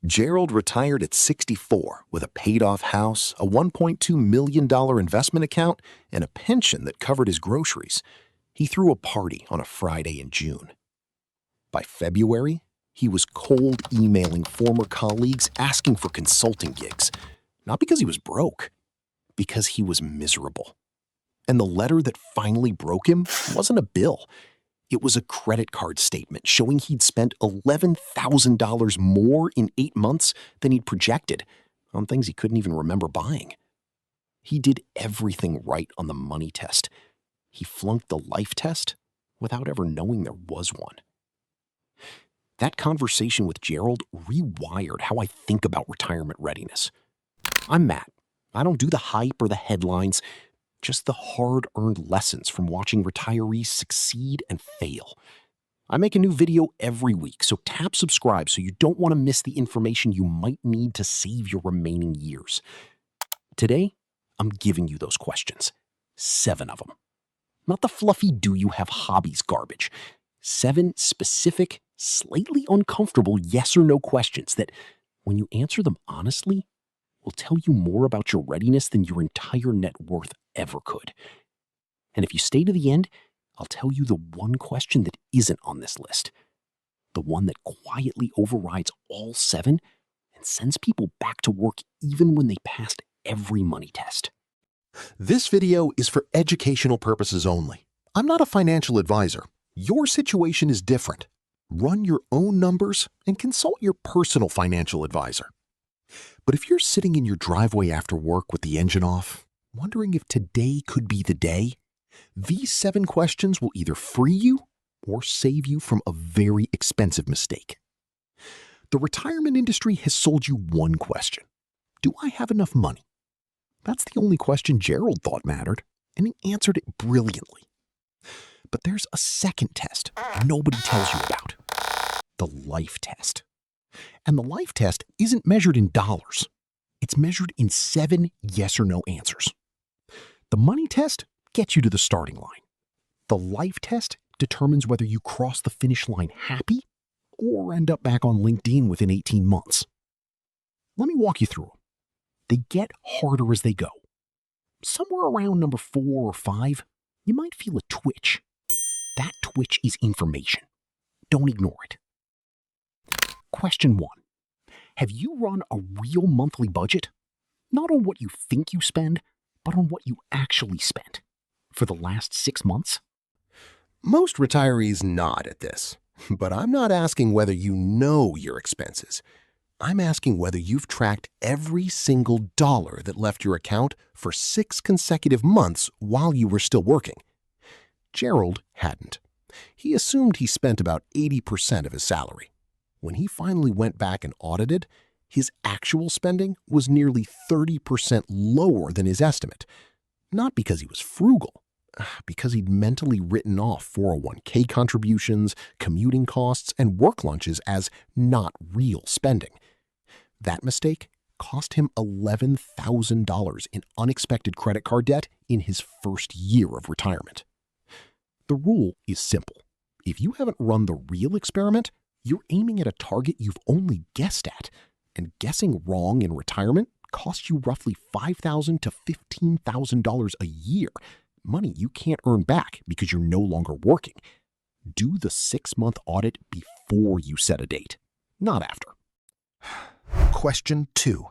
Gerald retired at 64 with a paid-off house, a $1.2 million investment account, and a pension that covered his groceries. He threw a party on a Friday in June. By February, he was cold emailing former colleagues asking for consulting gigs. Not because he was broke, because he was miserable. And the letter that finally broke him wasn't a bill. It was a credit card statement showing he'd spent $11,000 more in 8 months than he'd projected on things he couldn't even remember buying. He did everything right on the money test. He flunked the life test without ever knowing there was one. That conversation with Gerald rewired how I think about retirement readiness. I'm Matt. I don't do the hype or the headlines, just the hard-earned lessons from watching retirees succeed and fail. I make a new video every week, so tap subscribe so you don't want to miss the information you might need to save your remaining years. Today, I'm giving you those questions. 7 of them. Not the fluffy do you have hobbies garbage. 7 specific, slightly uncomfortable yes or no questions that, when you answer them honestly, will tell you more about your readiness than your entire net worth ever could. And if you stay to the end, I'll tell you the one question that isn't on this list. The one that quietly overrides all 7 and sends people back to work even when they passed every money test. This video is for educational purposes only. I'm not a financial advisor. Your situation is different. Run your own numbers and consult your personal financial advisor. But if you're sitting in your driveway after work with the engine off, wondering if today could be the day, these 7 questions will either free you or save you from a very expensive mistake. The retirement industry has sold you one question. Do I have enough money? That's the only question Gerald thought mattered, and he answered it brilliantly. But there's a second test nobody tells you about. The life test. And the life test isn't measured in dollars. It's measured in 7 yes or no answers. The money test gets you to the starting line. The life test determines whether you cross the finish line happy or end up back on LinkedIn within 18 months. Let me walk you through them. They get harder as they go. Somewhere around number 4 or 5, you might feel a twitch. That twitch is information. Don't ignore it. Question 1. Have you run a real monthly budget? Not on what you think you spend, but on what you actually spent for the last 6 months? Most retirees nod at this, but I'm not asking whether you know your expenses. I'm asking whether you've tracked every single dollar that left your account for 6 consecutive months while you were still working. Gerald hadn't. He assumed he spent about 80% of his salary. When he finally went back and audited, his actual spending was nearly 30% lower than his estimate. Not because he was frugal, because he'd mentally written off 401k contributions, commuting costs, and work lunches as not real spending. That mistake cost him $11,000 in unexpected credit card debt in his first year of retirement. The rule is simple. If you haven't run the real experiment, you're aiming at a target you've only guessed at, and guessing wrong in retirement costs you roughly $5,000 to $15,000 a year, money you can't earn back because you're no longer working. Do the 6-month audit before you set a date, not after. Question 2.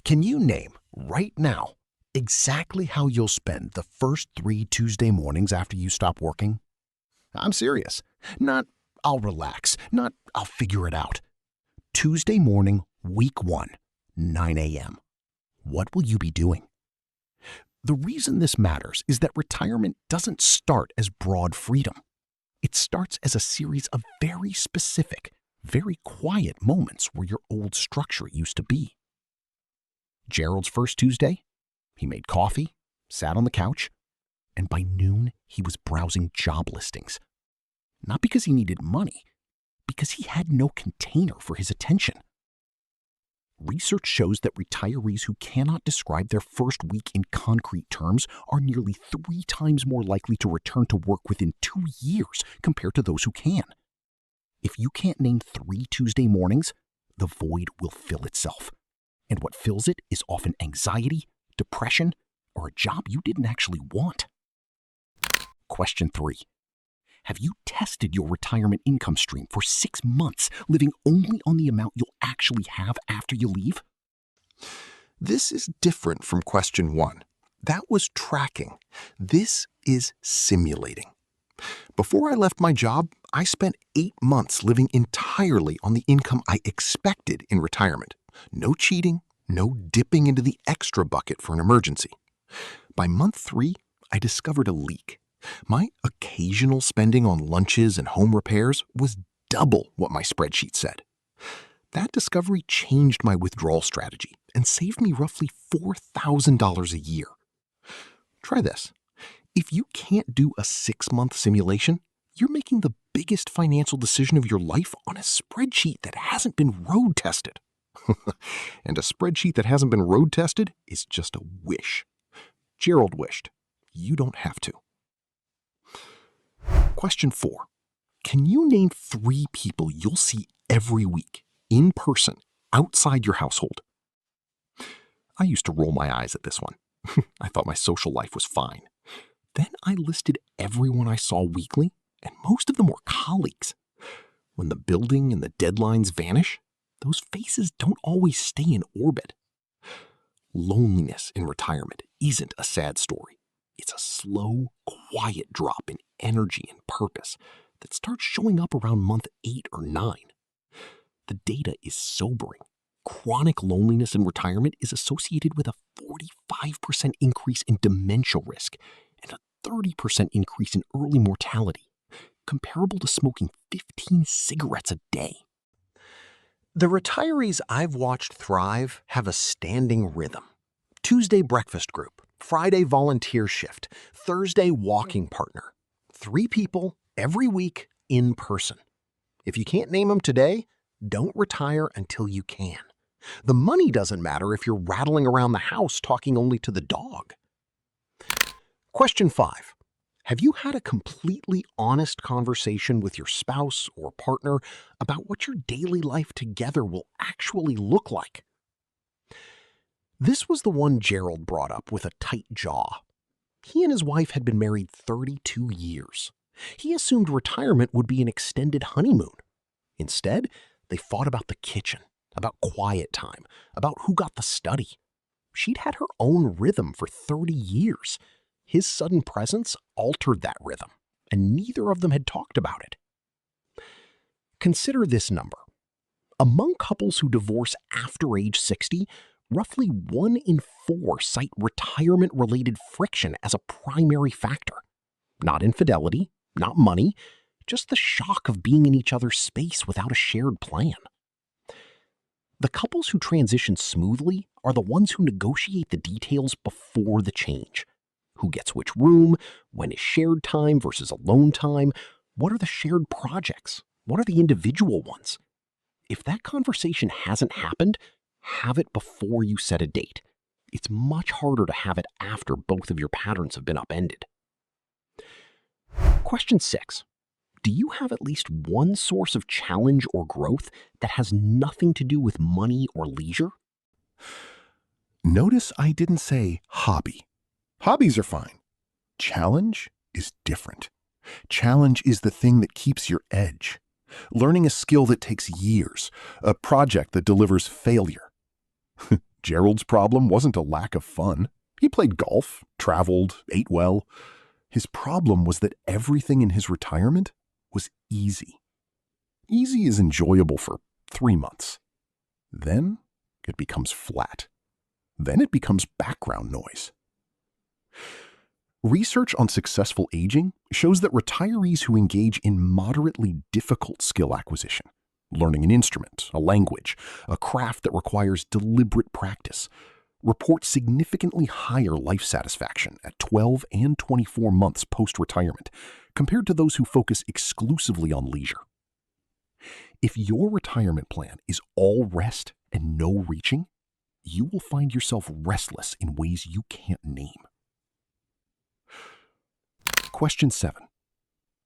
Can you name, right now, exactly how you'll spend the first 3 Tuesday mornings after you stop working? I'm serious. Not, I'll relax. Not, I'll figure it out. Tuesday morning, week 1, 9 a.m. What will you be doing? The reason this matters is that retirement doesn't start as broad freedom. It starts as a series of very specific, very quiet moments where your old structure used to be. Gerald's first Tuesday, he made coffee, sat on the couch, and by noon he was browsing job listings. Not because he needed money, because he had no container for his attention. Research shows that retirees who cannot describe their first week in concrete terms are nearly 3 times more likely to return to work within 2 years compared to those who can. If you can't name 3 Tuesday mornings, the void will fill itself. And what fills it is often anxiety, depression, or a job you didn't actually want. Question 3. Have you tested your retirement income stream for 6 months, living only on the amount you'll actually have after you leave? This is different from question 1. That was tracking. This is simulating. Before I left my job, I spent 8 months living entirely on the income I expected in retirement. No cheating, no dipping into the extra bucket for an emergency. By month 3, I discovered a leak. My occasional spending on lunches and home repairs was double what my spreadsheet said. That discovery changed my withdrawal strategy and saved me roughly $4,000 a year. Try this. If you can't do a 6-month simulation, you're making the biggest financial decision of your life on a spreadsheet that hasn't been road tested. And a spreadsheet that hasn't been road tested is just a wish. Gerald wished. You don't have to. Question 4. Can you name 3 people you'll see every week, in person, outside your household? I used to roll my eyes at this one. I thought my social life was fine. Then I listed everyone I saw weekly, and most of them were colleagues. When the building and the deadlines vanish, those faces don't always stay in orbit. Loneliness in retirement isn't a sad story. It's a slow, quiet drop in energy and purpose that starts showing up around month 8 or 9. The data is sobering. Chronic loneliness in retirement is associated with a 45% increase in dementia risk and a 30% increase in early mortality, comparable to smoking 15 cigarettes a day. The retirees I've watched thrive have a standing rhythm. Tuesday breakfast group, Friday volunteer shift, Thursday walking partner. 3 people every week in person. If you can't name them today, don't retire until you can. The money doesn't matter if you're rattling around the house talking only to the dog. Question 5. Have you had a completely honest conversation with your spouse or partner about what your daily life together will actually look like? This was the one Gerald brought up with a tight jaw. He and his wife had been married 32 years. He assumed retirement would be an extended honeymoon. Instead, they fought about the kitchen, about quiet time, about who got the study. She'd had her own rhythm for 30 years. His sudden presence altered that rhythm, and neither of them had talked about it. Consider this number. Among couples who divorce after age 60, roughly 1 in 4 cite retirement-related friction as a primary factor. Not infidelity, not money, just the shock of being in each other's space without a shared plan. The couples who transition smoothly are the ones who negotiate the details before the change. Who gets which room? When is shared time versus alone time? What are the shared projects? What are the individual ones? If that conversation hasn't happened, have it before you set a date. It's much harder to have it after both of your patterns have been upended. Question 6. Do you have at least one source of challenge or growth that has nothing to do with money or leisure? Notice I didn't say hobby. Hobbies are fine. Challenge is different. Challenge is the thing that keeps your edge. Learning a skill that takes years, a project that delivers failure. Gerald's problem wasn't a lack of fun. He played golf, traveled, ate well. His problem was that everything in his retirement was easy. Easy is enjoyable for 3 months. Then it becomes flat. Then it becomes background noise. Research on successful aging shows that retirees who engage in moderately difficult skill acquisition, learning an instrument, a language, a craft that requires deliberate practice, report significantly higher life satisfaction at 12 and 24 months post-retirement compared to those who focus exclusively on leisure. If your retirement plan is all rest and no reaching, you will find yourself restless in ways you can't name. Question 7.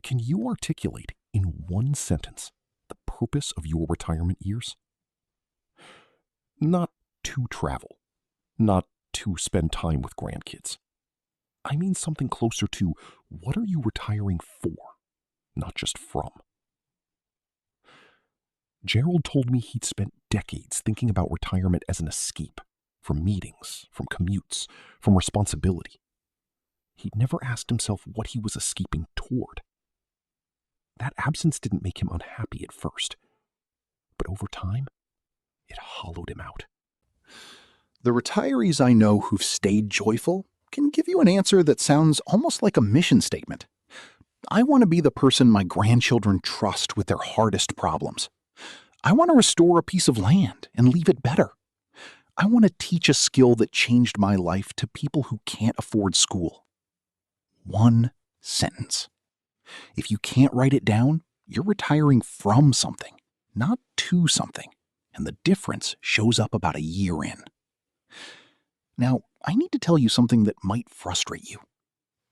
Can you articulate in one sentence the purpose of your retirement years? Not to travel. Not to spend time with grandkids. I mean something closer to what are you retiring for, not just from. Gerald told me he'd spent decades thinking about retirement as an escape from meetings, from commutes, from responsibility. He'd never asked himself what he was escaping toward. That absence didn't make him unhappy at first, but over time, it hollowed him out. The retirees I know who've stayed joyful can give you an answer that sounds almost like a mission statement. I want to be the person my grandchildren trust with their hardest problems. I want to restore a piece of land and leave it better. I want to teach a skill that changed my life to people who can't afford school. One sentence. If you can't write it down, you're retiring from something, not to something, and the difference shows up about a year in. Now, I need to tell you something that might frustrate you.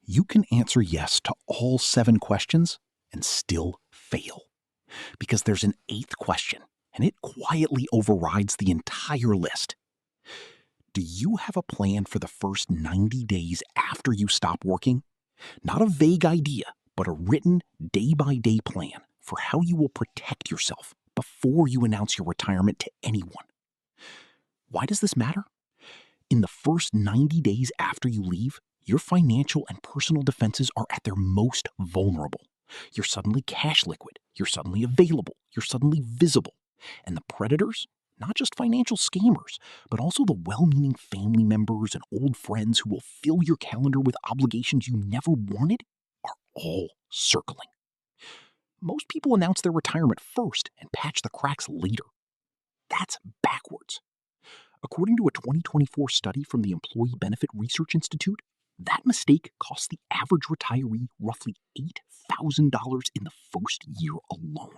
You can answer yes to all 7 questions and still fail. Because there's an 8th question, and it quietly overrides the entire list. Do you have a plan for the first 90 days after you stop working? Not a vague idea, but a written, day-by-day plan for how you will protect yourself before you announce your retirement to anyone. Why does this matter? In the first 90 days after you leave, your financial and personal defenses are at their most vulnerable. You're suddenly cash liquid. You're suddenly available. You're suddenly visible. And the predators, not just financial scammers, but also the well-meaning family members and old friends who will fill your calendar with obligations you never wanted, are all circling. Most people announce their retirement first and patch the cracks later. That's backwards. According to a 2024 study from the Employee Benefit Research Institute, that mistake costs the average retiree roughly $8,000 in the first year alone.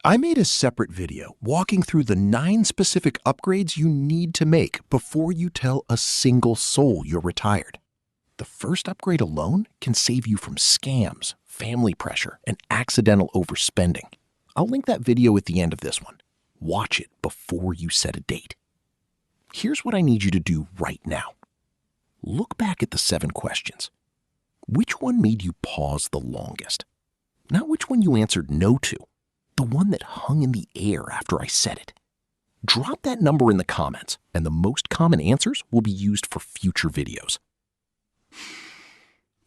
I made a separate video walking through the 9 specific upgrades you need to make before you tell a single soul you're retired. The first upgrade alone can save you from scams, family pressure, and accidental overspending. I'll link that video at the end of this one. Watch it before you set a date. Here's what I need you to do right now. Look back at the 7 questions. Which one made you pause the longest? Not which one you answered no to, the one that hung in the air after I said it. Drop that number in the comments, and the most common answers will be used for future videos.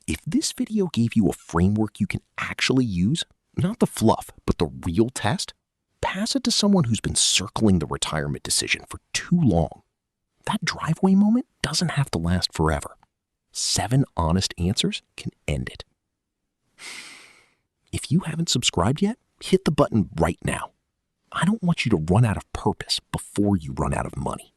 If this video gave you a framework you can actually use, not the fluff, but the real test, pass it to someone who's been circling the retirement decision for too long. That driveway moment doesn't have to last forever. 7 honest answers can end it. If you haven't subscribed yet, hit the button right now. I don't want you to run out of purpose before you run out of money.